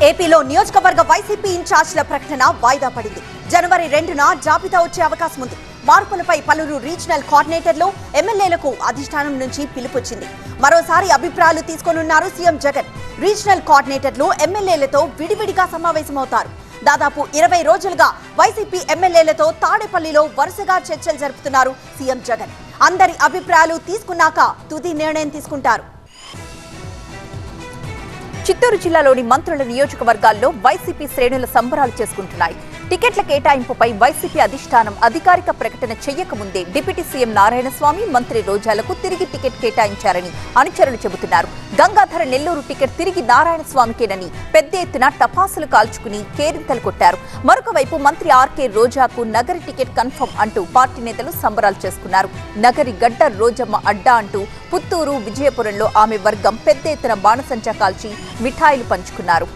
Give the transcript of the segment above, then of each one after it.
ఏపీలో నియోజకవర్గ వైసీపీ ఇన్ఛార్జ్ల ప్రకటన వాయిదా పడింది. జనవరి 2న జాబితా వచ్చే అవకాశం ఉంది. మార్పులపై పలువురు రీజనల్ కోఆర్డినేటర్లు ఎమ్మెల్యేలకు అధిష్టానం నుంచి పిలుపొచ్చింది. మరోసారి అభిప్రాయాలు తీసుకోనున్నారు సీఎం జగన్. రీజనల్ కోఆర్డినేటర్లు ఎమ్మెల్యేలతో విడివిడిగా సమావేశమవుతారు. దాదాపు 20 రోజులుగా వైసీపీ ఎమ్మెల్యేలతో తాడేపల్లిలో వరుసగా చర్చలు జరుపుతున్నారు సీఎం జగన్. అందరి అభిప్రాయాలు తీసుకున్నాక తుది నిర్ణయం తీసుకుంటారు. చిత్తూరు జిల్లాలోని మంత్రుల నియోజకవర్గాల్లో వైసీపీ శ్రేణుల సంబరాలు చేసుకుంటున్నాయి. టికెట్ల కేటాయింపుపై వైసీపీ అధిష్టానం అధికారిక ప్రకటన చేయకముందే డిప్యూటీ సీఎం నారాయణస్వామి, మంత్రి రోజాలకు తిరిగి టికెట్ కేటాయించారని అనుచరులు చెబుతున్నారు. గంగాధర నెల్లూరు టికెట్ తిరిగి నారాయణస్వామికేనని పెద్ద ఎత్తున టపాసులు కాల్చుకుని కేరింతలు కొట్టారు. మరొక వైపు మంత్రి ఆర్కే రోజాకు నగరి టికెట్ కన్ఫర్మ్ అంటూ పార్టీ నేతలు సంబరాలు చేసుకున్నారు. నగరి గడ్డ రోజమ్మ అడ్డా అంటూ పుత్తూరు, విజయపురంలో ఆమె వర్గం పెద్ద ఎత్తున బాణసంచా కాల్చి మిఠాయిలు పంచుకున్నారు.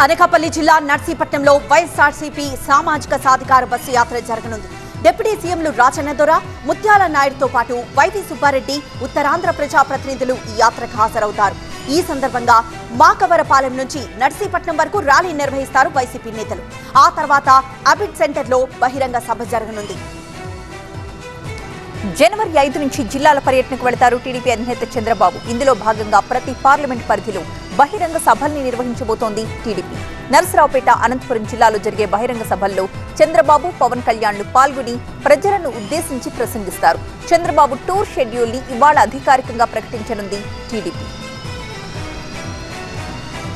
అనకాపల్లి జిల్లా నర్సీపట్నంలో వైఎస్ఆర్సీపీ సామాజిక సాధికార బస్సు యాత్ర జరగనుంది. డిప్యూటీ సీఎంలు రాజన్నదొర, ముత్యాల నాయుడుతో పాటు వైవి సుబ్బారెడ్డి, ఉత్తరాంధ్ర ప్రజాప్రతినిధులు ఈ యాత్రకు హాజరవుతారు. ఈ సందర్భంగా మాకవరపాలెం నుంచి నర్సీపట్నం వరకు ర్యాలీ నిర్వహిస్తారు వైసీపీ నేతలు. ఆ తర్వాత అబిడ్ సెంటర్లో బహిరంగ సభ జరగనుంది. జనవరి 5 నుంచి జిల్లాల పర్యటనకు వెళతారు టీడీపీ అధినేత చంద్రబాబు. ఇందులో భాగంగా ప్రతి పార్లమెంట్ పరిధిలో బహిరంగ సభల్ని నిర్వహించబోతోంది టీడీపీ. నరసరావుపేట, అనంతపురం జిల్లాలో జరిగే బహిరంగ సభల్లో చంద్రబాబు, పవన్ కళ్యాణ్లు పాల్గొని ప్రజలను ఉద్దేశించి ప్రసంగిస్తారు. చంద్రబాబు టూర్ షెడ్యూల్ ని ఇవాళ అధికారికంగా ప్రకటించనుంది టీడీపీ.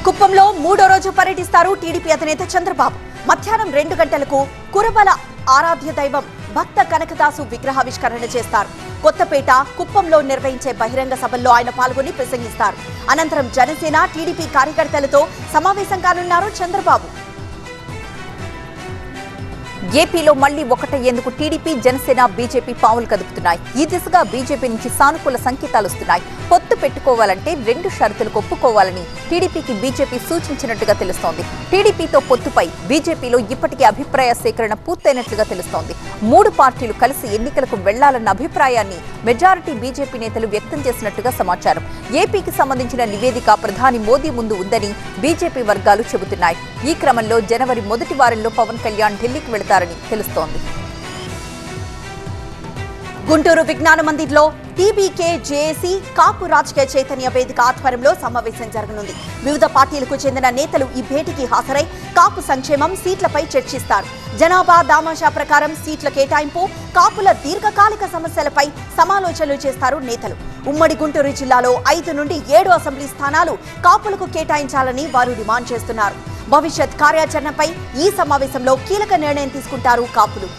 కుప్పంలో 3వ రోజు పర్యటిస్తారు టీడీపీ అధినేత చంద్రబాబు. మధ్యాహ్నం 2 గంటలకు కురబల ఆరాధ్య దైవం భక్త కనకదాసు విగ్రహావిష్కరణ చేస్తారు. కొత్తపేట, కుప్పంలో నిర్వహించే బహిరంగ సభల్లో ఆయన పాల్గొని ప్రసంగిస్తారు. అనంతరం జనసేన, టీడీపీ కార్యకర్తలతో సమావేశం కానున్నారు చంద్రబాబు. ఏపీలో మళ్లీ ఒకటయ్యేందుకు టీడీపీ, జనసేన, బీజేపీ పావులు కదుపుతున్నాయి. ఈ దిశగా బీజేపీ నుంచి సానుకూల సంకేతాలు వస్తున్నాయి. పొత్తు పెట్టుకోవాలంటే 2 షరతులకు ఒప్పుకోవాలని టీడీపీకి బీజేపీ సూచించినట్టుగా తెలుస్తోంది. టీడీపీతో పొత్తుపై బీజేపీలో ఇప్పటికే అభిప్రాయ సేకరణ పూర్తయినట్లుగా తెలుస్తోంది. 3 పార్టీలు కలిసి ఎన్నికలకు వెళ్లాలన్న అభిప్రాయాన్ని మెజారిటీ బీజేపీ నేతలు వ్యక్తం చేసినట్టుగా సమాచారం. ఏపీకి సంబంధించిన నివేదిక ప్రధాని మోదీ ముందు ఉందని బీజేపీ వర్గాలు చెబుతున్నాయి. ఈ క్రమంలో జనవరి మొదటి వారంలో పవన్ కళ్యాణ్ ఢిల్లీకి వెళతారని తెలుస్తోంది. గుంటూరు విజ్ఞాన మందిర్లో టీబీకే, జేఏసీ, కాపు రాజకీయ చైతన్య వేదిక ఆధ్వర్యంలో సమావేశం జరగనుంది. వివిధ పార్టీలకు చెందిన నేతలు ఈ భేటీకి హాజరై కాపు సంక్షేమం, సీట్లపై చర్చిస్తారు. జనాభా దామాషా ప్రకారం సీట్ల కేటాయింపు, కాపుల దీర్ఘకాలిక సమస్యలపై సమాలోచనలు చేస్తారు నేతలు. ఉమ్మడి గుంటూరు జిల్లాలో 5 నుండి 7 అసెంబ్లీ స్థానాలు కాపులకు కేటాయించాలని వారు డిమాండ్ చేస్తున్నారు. భవిష్యత్ కార్యాచరణపై ఈ సమావేశంలో కీలక నిర్ణయం తీసుకుంటారు కాపులు.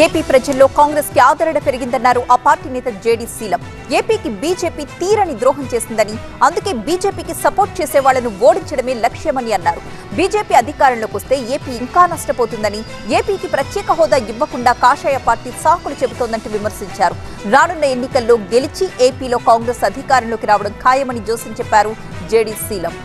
ఏపీ ప్రజల్లో కాంగ్రెస్ కి ఆదరణ పెరిగిందన్నారు ఆ పార్టీ నేత జేడీ శీలం. ఏపీకి బీజేపీ తీరని ద్రోహం చేసిందని, అందుకే బీజేపీకి సపోర్ట్ చేసే వాళ్లను ఓడించడమే లక్ష్యమని అన్నారు. బీజేపీ అధికారంలోకి వస్తే ఏపీ ఇంకా నష్టపోతుందని, ఏపీకి ప్రత్యేక హోదా ఇవ్వకుండా కాషాయ పార్టీ సాకులు చెబుతోందంటూ విమర్శించారు. రానున్న ఎన్నికల్లో గెలిచి ఏపీలో కాంగ్రెస్ అధికారంలోకి రావడం ఖాయమని జోస్యం చెప్పారు జేడీ శీలం.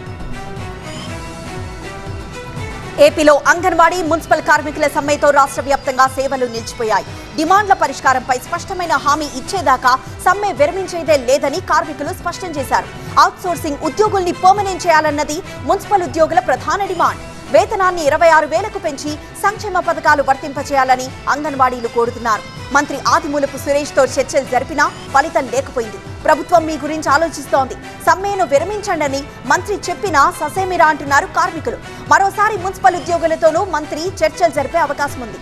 ఏపీలో అంగన్వాడీ, మున్సిపల్ కార్మికుల సమ్మెతో రాష్ట్ర వ్యాప్తంగా సేవలు నిలిచిపోయాయి. డిమాండ్ల పరిష్కారంపై స్పష్టమైన హామీ ఇచ్చేదాకా సమ్మె విరమించేదే లేదని కార్మికులు స్పష్టం చేశారు. అవుట్సోర్సింగ్ ఉద్యోగుల్ని పర్మనెంట్ చేయాలన్నది మున్సిపల్ ఉద్యోగుల ప్రధాన డిమాండ్. వేతనాన్ని 26,000కు పెంచి సంక్షేమ పథకాలు వర్తింపచేయాలని అంగన్వాడీలు కోరుతున్నారు. మంత్రి ఆదిమూలపు సురేష్తో చర్చలు జరిపినా ఫలితం లేకపోయింది. ప్రభుత్వం మీ గురించి ఆలోచిస్తోంది, సమ్మెను విరమించండని మంత్రి చెప్పినా ససేమిరా అంటున్నారు కార్మికులు. మరోసారి మున్సిపల్ ఉద్యోగులతోనూ మంత్రి చర్చలు జరిపే అవకాశం ఉంది.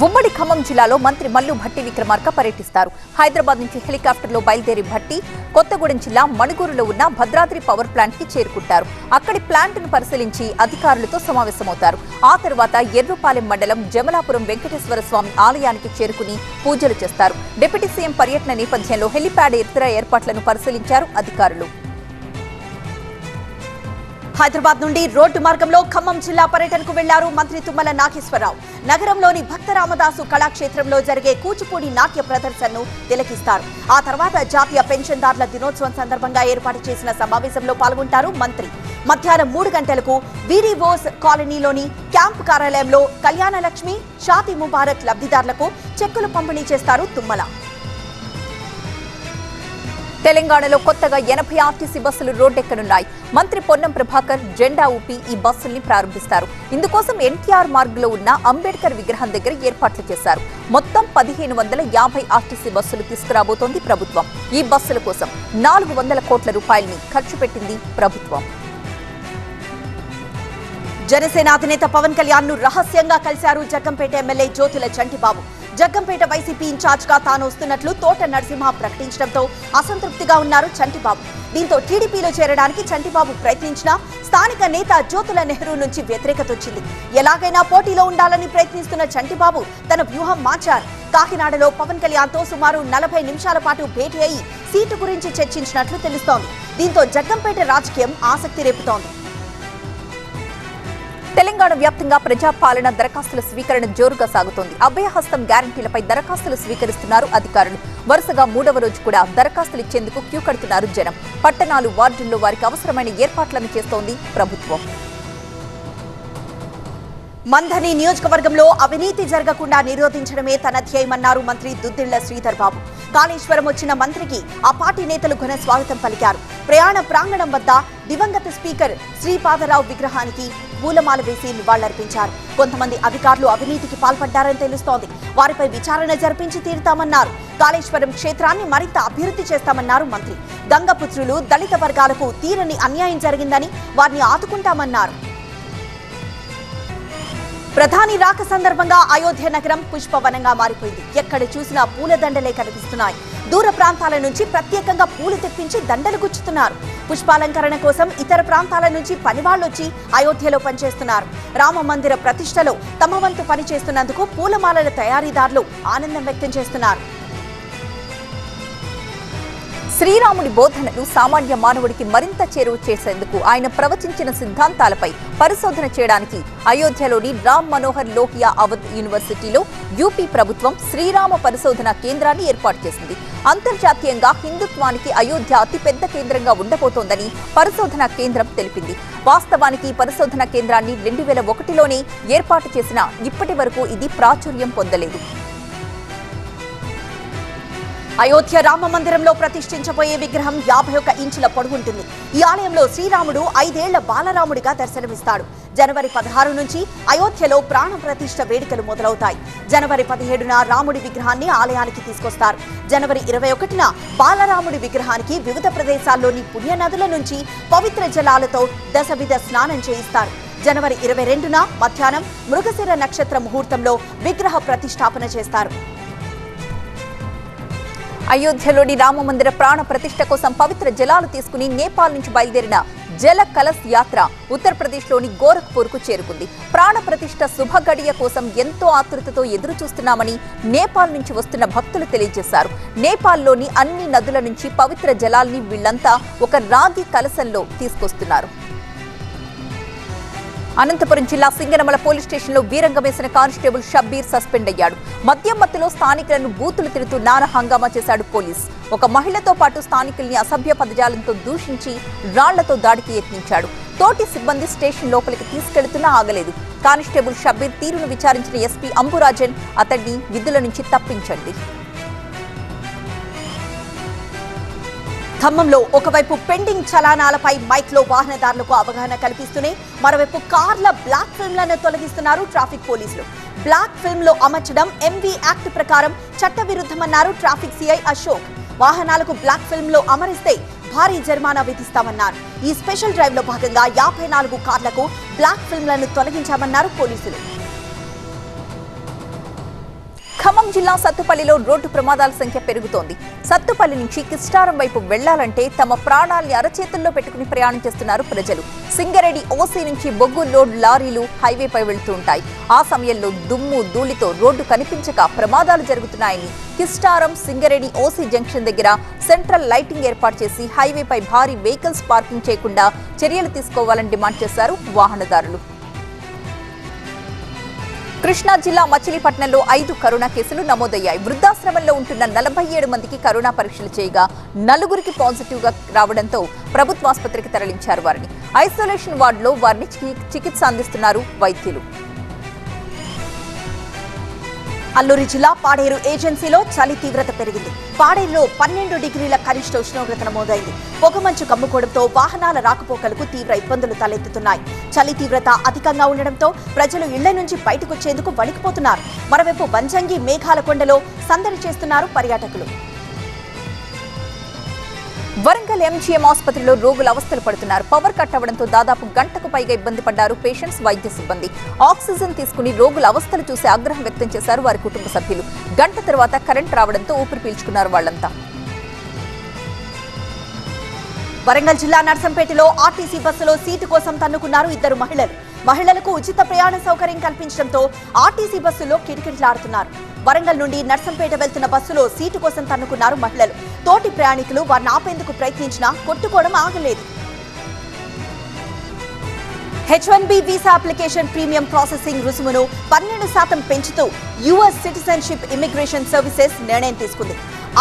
ఉమ్మడి ఖమ్మం జిల్లాలో మంత్రి మల్లు భట్టి విక్రమార్క పర్యటిస్తారు. హైదరాబాద్ నుంచి హెలికాప్టర్లో బయలుదేరి భట్టి కొత్తగూడెం జిల్లా మణుగూరులో ఉన్న భద్రాద్రి పవర్ ప్లాంట్ కి చేరుకుంటారు. అక్కడి ప్లాంట్ ను పరిశీలించి అధికారులతో సమావేశమవుతారు. ఆ తర్వాత ఎర్రుపాలెం మండలం జమలాపురం వెంకటేశ్వర స్వామి ఆలయానికి చేరుకుని పూజలు చేస్తారు. డిప్యూటీ సీఎం పర్యటన నేపథ్యంలో హెలిప్యాడ్ ఇతర ఏర్పాట్లను పరిశీలించారు అధికారులు. హైదరాబాద్ నుండి రోడ్డు మార్గంలో ఖమ్మం జిల్లా పర్యటనకు వెళ్లారు మంత్రి తుమ్మల నాగేశ్వరరావు. నగరంలోని భక్త రామదాసు కళాక్షేత్రంలో జరిగే కూచిపూడి నాట్య ప్రదర్శనను తిలకిస్తారు. ఆ తర్వాత జాతీయ పెన్షన్దారుల దినోత్సవం సందర్భంగా ఏర్పాటు చేసిన సమావేశంలో పాల్గొంటారు మంత్రి. మధ్యాహ్నం 3 గంటలకు వీడివోస్ కాలనీలోని క్యాంప్ కార్యాలయంలో కళ్యాణలక్ష్మి, షాదీ ముబారక్ లబ్ధిదారులకు చెక్కులు పంపిణీ చేస్తారు తుమ్మల. తెలంగాణలో కొత్తగా 80 ఆర్టీసీ బస్సులు రోడ్డెక్కనున్నాయి. మంత్రి పొన్నం ప్రభాకర్ జెండా ఊపి ఈ బస్సుల్ని ప్రారంభిస్తారు. ఇందుకోసం ఎన్టీఆర్ మార్గ్ లో ఉన్న అంబేద్కర్ విగ్రహం దగ్గర ఏర్పాట్లు చేశారు. మొత్తం 1550 ఆర్టీసీ బస్సులు తీసుకురాబోతోంది ప్రభుత్వం. ఈ బస్సుల కోసం 400 కోట్ల రూపాయల్ని ఖర్చు పెట్టింది ప్రభుత్వం. జనసేన అధినేత పవన్ కళ్యాణ్ ను రహస్యంగా కలిశారు Jaggampeta MLA Jyothula Chantibabu. Jaggampeta YCP incharge గా తాను వస్తున్నట్లు తోట నరసింహ ప్రకటించడంతో అసంతృప్తిగా ఉన్నారు చంటిబాబు. దీంతో టీడీపీలో చేరడానికి చంటిబాబు ప్రయత్నించినా స్థానిక నేత జ్యోతుల నెహ్రూ నుంచి వ్యతిరేకత వచ్చింది. ఎలాగైనా పోటీలో ఉండాలని ప్రయత్నిస్తున్న చంటిబాబు తన వ్యూహం మార్చారు. కాకినాడలో పవన్ కళ్యాణ్ తో సుమారు 40 నిమిషాల పాటు భేటీ అయి సీటు గురించి చర్చించినట్లు తెలుస్తోంది. దీంతో జగ్గంపేట రాజకీయం ఆసక్తి రేపుతోంది. తెలంగాణ వ్యాప్తంగా ప్రజాపాలన దరఖాస్తుల స్వీకరణ జోరుగా సాగుతోంది. అభయహస్తం గ్యారంటీలపై దరఖాస్తులు స్వీకరిస్తున్నారు అధికారులు. వరుసగా 3వ రోజు కూడా దరఖాస్తులు ఇచ్చేందుకు క్యూ కడుతున్నారు జనం. పట్టణాలు, వార్డుల్లో వారికి అవసరమైన ఏర్పాట్లను చేస్తోంది ప్రభుత్వం. మంథని నియోజకవర్గంలో అవినీతి జరగకుండా నిరోధించడమే తన ధ్యేయమన్నారు మంత్రి దుద్దిళ్ల శ్రీధర్ బాబు. కాళేశ్వరం వచ్చిన మంత్రికి ఆ పార్టీ నేతలు ఘన స్వాగతం పలికారు. ప్రయాణ ప్రాంగణం వద్ద దివంగత స్పీకర్ శ్రీపాదరావు విగ్రహానికి పూలమాల వేసి నివాళులర్పించారు. కొంతమంది అధికారులు అవినీతికి పాల్పడ్డారని తెలుస్తోంది. వారిపై విచారణ జరిపించి తీరుతామన్నారు. కాళేశ్వరం క్షేత్రాన్ని మరింత అభివృద్ధి చేస్తామన్నారు మంత్రి. గంగపుత్రులు, దళిత వర్గాలకు తీరని అన్యాయం జరిగిందని వారిని ఆదుకుంటామన్నారు. ప్రధాని రాక సందర్భంగా అయోధ్య నగరం పుష్పవనంగా మారిపోయింది. ఎక్కడ చూసినా పూలదండలే కనిపిస్తున్నాయి. దూర ప్రాంతాల నుంచి ప్రత్యేకంగా పూలు తెప్పించి దండలు గుచ్చుతున్నారు. పుష్పాలంకరణ కోసం ఇతర ప్రాంతాల నుంచి పనివాళ్లొచ్చి అయోధ్యలో పనిచేస్తున్నారు. రామ మందిర ప్రతిష్టలో తమ వంతు పనిచేస్తున్నందుకు పూలమాలల తయారీదారులు ఆనందం వ్యక్తం చేస్తున్నారు. శ్రీరాముడి బోధనలు సామాన్య మానవుడికి మరింత చేరువ చేసేందుకు ఆయన ప్రవచించిన సిద్ధాంతాలపై పరిశోధన చేయడానికి అయోధ్యలోని రామ్ మనోహర్ లోహియా అవధ్ యూనివర్సిటీలో యూపీ ప్రభుత్వం శ్రీరామ పరిశోధన కేంద్రాన్ని ఏర్పాటు చేసింది. అంతర్జాతీయంగా హిందుత్వానికి అయోధ్య అతిపెద్ద కేంద్రంగా ఉండబోతోందని పరిశోధన కేంద్రం తెలిపింది. వాస్తవానికి ఈ పరిశోధన కేంద్రాన్ని 2001లోనే ఏర్పాటు చేసినా ఇప్పటి వరకు ఇది ప్రాచుర్యం పొందలేదు. అయోధ్య రామ మందిరంలో ప్రతిష్ఠించబోయే విగ్రహం 51 ఇంచుల పొడవుంటుంది. ఈ ఆలయంలో శ్రీరాముడు 5 ఏళ్ల బాలరాముడిగా దర్శనమిస్తాడు. జనవరి 16 నుంచి అయోధ్యలో ప్రాణ ప్రతిష్ఠ వేడుకలు మొదలవుతాయి. జనవరి 17న రాముడి విగ్రహాన్ని ఆలయానికి తీసుకొస్తారు. జనవరి 21న బాలరాముడి విగ్రహానికి వివిధ ప్రదేశాల్లోని పుణ్యనదుల నుంచి పవిత్ర జలాలతో దశవిధ స్నానం చేయిస్తారు. జనవరి 22న మధ్యాహ్నం మృగశిర నక్షత్ర ముహూర్తంలో విగ్రహ ప్రతిష్టాపన చేస్తారు. అయోధ్యలోని రామమందిర ప్రాణ ప్రతిష్ఠ కోసం పవిత్ర జలాలు తీసుకుని నేపాల్ నుంచి బయలుదేరిన జల కలశ్ యాత్ర ఉత్తరప్రదేశ్లోని గోరఖ్పూర్కు చేరుకుంది. ప్రాణ ప్రతిష్ఠ శుభ గడియ కోసం ఎంతో ఆతృతతో ఎదురు చూస్తున్నామని నేపాల్ నుంచి వస్తున్న భక్తులు తెలియజేశారు. నేపాల్లోని అన్ని నదుల నుంచి పవిత్ర జలాల్ని వీళ్లంతా ఒక రాగి కలశంలో తీసుకొస్తున్నారు. అనంతపురం జిల్లా సింగనమల పోలీస్ స్టేషన్లో వీరంగం వేసిన కానిస్టేబుల్ షబ్బీర్ సస్పెండ్ అయ్యాడు. మద్యం మత్తులో స్థానికులను బూతులు తిరుగుతూ నానా హంగామా చేశాడు పోలీస్. ఒక మహిళతో పాటు స్థానికుల్ని అసభ్య పదజాలంతో దూషించి రాళ్లతో దాడికి యత్నించాడు. తోటి సిబ్బంది స్టేషన్ లోపలికి తీసుకెళ్తున్నా ఆగలేదు. కానిస్టేబుల్ షబ్బీర్ తీరును విచారించిన ఎస్పీ అంబురాజన్ అతడిని విధుల నుంచి తప్పించండి. ఖమ్మంలో ఒకవైపు పెండింగ్ చలానాలపై మైక్లో వాహనదారులకు అవగాహన కల్పిస్తూనే మరోవైపు కార్ల బ్లాక్ ఫిల్మ్లను తొలగిస్తున్నారు ట్రాఫిక్ పోలీసులు. బ్లాక్ ఫిల్మ్ లో అమర్చడం ఎంవీ యాక్ట్ ప్రకారం చట్టవిరుద్ధమన్నారు ట్రాఫిక్ సిఐ అశోక్. వాహనాలకు బ్లాక్ ఫిల్మ్ లో అమరిస్తే భారీ జరిమానా విధిస్తామన్నారు. ఈ స్పెషల్ డ్రైవ్ లో భాగంగా 54 కార్లకు బ్లాక్ ఫిల్మ్లను తొలగించామన్నారు పోలీసులు. ఖమ్మం జిల్లా సత్తుపల్లిలో రోడ్డు ప్రమాదాల సంఖ్య పెరుగుతోంది. సత్తుపల్లి నుంచి కిస్టారం వైపు వెళ్లాలంటే తమ ప్రాణాల్ని అరచేతుల్లో పెట్టుకుని ప్రయాణం చేస్తున్నారు ప్రజలు. సింగరేణి ఓసీ నుంచి బొగ్గు లోడ్ లారీలు హైవేపై వెళ్తూ ఉంటాయి. ఆ సమయంలో దుమ్ము ధూళితో రోడ్డు కనిపించక ప్రమాదాలు జరుగుతున్నాయని కిస్టారం సింగరేణి ఓసీ జంక్షన్ దగ్గర సెంట్రల్ లైటింగ్ ఏర్పాటు చేసి హైవేపై భారీ వెహికల్స్ పార్కింగ్ చేయకుండా చర్యలు తీసుకోవాలని డిమాండ్ చేశారు వాహనదారులు. కృష్ణా జిల్లా మచిలీపట్నంలో 5 కరోనా కేసులు నమోదయ్యాయి. వృద్ధాశ్రమంలో ఉంటున్న 47 మందికి కరోనా పరీక్షలు చేయగా 4గురికి పాజిటివ్ గా రావడంతో ప్రభుత్వ ఆసుపత్రికి తరలించారు. వారిని ఐసోలేషన్ వార్డులో వారిని చికిత్స అందిస్తున్నారు వైద్యులు. అల్లూరి జిల్లా పాడేరు ఏజెన్సీలో చలి తీవ్రత పెరిగింది. పాడేరులో 12 డిగ్రీల కనిష్ట ఉష్ణోగ్రత నమోదైంది. పొగమంచు కమ్ముకోవడంతో వాహనాల రాకపోకలకు తీవ్ర ఇబ్బందులు తలెత్తుతున్నాయి. చలి తీవ్రత అధికంగా ఉండడంతో ప్రజలు ఇళ్ల నుంచి బయటకొచ్చేందుకు వణికిపోతున్నారు. మరోవైపు బంజంగి మేఘాల కొండలో సందడి చేస్తున్నారు పర్యాటకులు. వరంగల్ ఎంజీఎం ఆసుపత్రిలో రోగులు అవస్థలు పడుతున్నారు. పవర్ కట్ అవడంతో దాదాపు గంటకు పైగా ఇబ్బంది పడ్డారు పేషెంట్స్, వైద్య సిబ్బంది. ఆక్సిజన్ తీసుకుని రోగుల అవస్థలు చూసి ఆగ్రహం వ్యక్తం చేశారు వారి కుటుంబ సభ్యులు. గంట తర్వాత కరెంట్ రావడంతో ఊపిరి పీల్చుకున్నారు వాళ్లంతా. వరంగల్ జిల్లా నర్సంపేటలో ఆర్టీసీ బస్సులో సీటు కోసం తన్నుకున్నారు ఇద్దరు మహిళలు. మహిళలకు ఉచిత ప్రయాణ సౌకర్యం కల్పించడంతో ఆర్టీసీ బస్సులో కిటకిటలాడుతున్నారు. వరంగల్ నుండి నర్సంపేట వెళ్తున్న బస్సులో సీటు కోసం తన్నుకున్నారు మహిళలు. తోటి ప్రయాణికులు వారిని ఆపేందుకు ప్రయత్నించినా కొట్టుకోవడం ఆగలేదు. H1B visa application premium processing రుసుమును 12% పెంచుతూ యుఎస్ సిటిజన్షిప్ ఇమిగ్రేషన్ సర్వీసెస్ నిర్ణయం తీసుకుంది.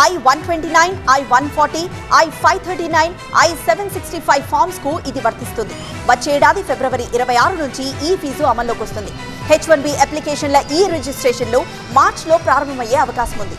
I-129, I-140, I-539, I-765 forms కు ఇది వర్తిస్తుంది. వచ్చే ఏడాది ఫిబ్రవరి 26 నుంచి ఈ ఫీజు అమల్లోకి వస్తుంది. H1B అప్లికేషన్ల ఈ రిజిస్ట్రేషన్లు మార్చిలో ప్రారంభమయ్యే అవకాశం ఉంది.